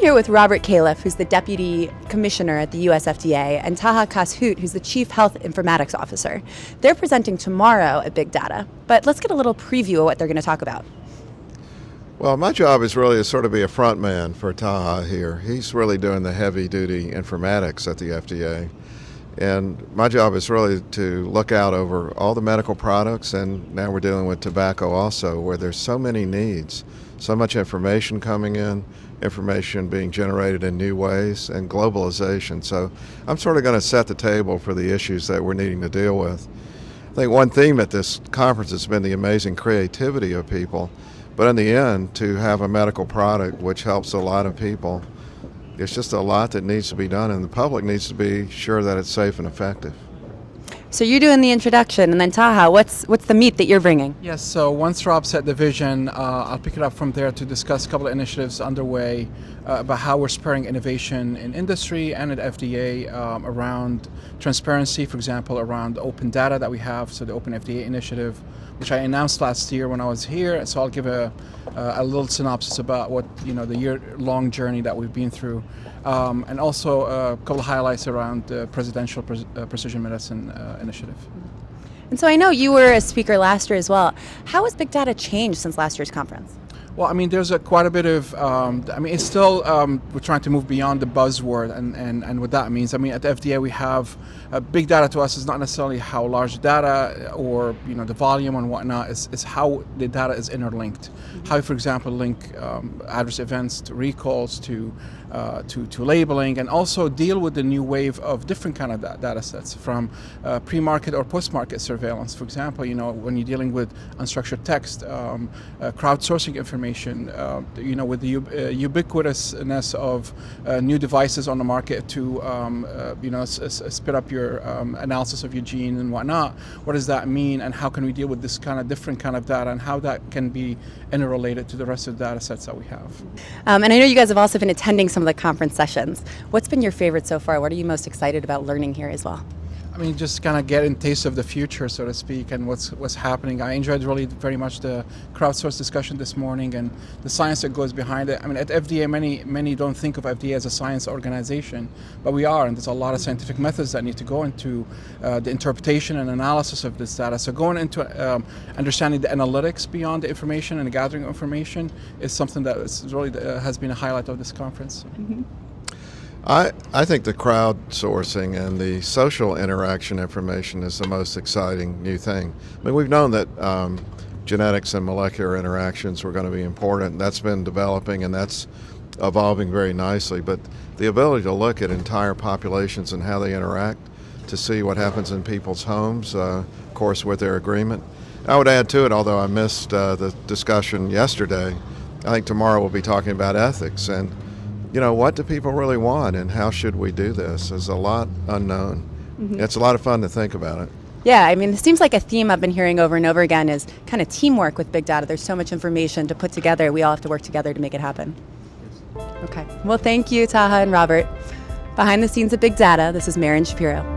here with Robert Califf, who's the Deputy Commissioner at the US FDA, and Taha Kass-Hout, who's the Chief Health Informatics Officer. They're presenting tomorrow at Big Data, but let's get a little preview of what they're going to talk about. Well, my job is really to sort of be a front man for Taha here. He's really doing the heavy-duty informatics at the FDA. And my job is really to look out over all the medical products, and now we're dealing with tobacco also, where there's so many needs, so much information coming in, information being generated in new ways, and globalization. So I'm sort of going to set the table for the issues that we're needing to deal with. I think one theme at this conference has been the amazing creativity of people, but in the end, to have a medical product which helps a lot of people, there's just a lot that needs to be done, and the public needs to be sure that it's safe and effective. So you're doing the introduction, and then Taha, what's the meat that you're bringing? Yes, so once Rob set the vision, I'll pick it up from there to discuss a couple of initiatives underway about how we're spurring innovation in industry and at FDA around transparency, for example, around open data that we have, so the Open FDA initiative, which I announced last year when I was here. So I'll give a little synopsis about what, the year-long journey that we've been through. And also a couple of highlights around the Presidential Precision Medicine Initiative. And so I know you were a speaker last year as well. How has Big Data changed since last year's conference? Well, there's quite a bit of, it's still, we're trying to move beyond the buzzword and what that means. At the FDA we have, big data to us is not necessarily how large the data or, the volume and whatnot, it's how the data is interlinked. How, for example, link adverse events to recalls to labeling, and also deal with the new wave of different kind of data sets from pre-market or post-market surveillance. For example, when you're dealing with unstructured text, crowdsourcing information, with the ubiquitousness of new devices on the market to, spit up your analysis of your gene and whatnot. What does that mean, and how can we deal with this kind of different kind of data, and how that can be interrelated to the rest of the data sets that we have? And I know you guys have also been attending some of the conference sessions. What's been your favorite so far? What are you most excited about learning here as well? Just kind of getting a taste of the future, so to speak, and what's happening. I enjoyed really very much the crowdsourced discussion this morning and the science that goes behind it. At FDA, many don't think of FDA as a science organization, but we are, and there's a lot of scientific methods that need to go into the interpretation and analysis of this data. So going into understanding the analytics beyond the information and the gathering of information is something that really has been a highlight of this conference. Mm-hmm. I think the crowdsourcing and the social interaction information is the most exciting new thing. We've known that genetics and molecular interactions were going to be important. That's been developing, and that's evolving very nicely. But the ability to look at entire populations and how they interact, to see what happens in people's homes, of course, with their agreement. I would add to it, although I missed the discussion yesterday, I think tomorrow we'll be talking about ethics and what do people really want, and how should we do this? There's a lot unknown. Mm-hmm. It's a lot of fun to think about it. Yeah, it seems like a theme I've been hearing over and over again is kind of teamwork with big data. There's so much information to put together. We all have to work together to make it happen. Okay. Well, thank you, Taha and Robert. Behind the scenes at Big Data, this is Maren Shapiro.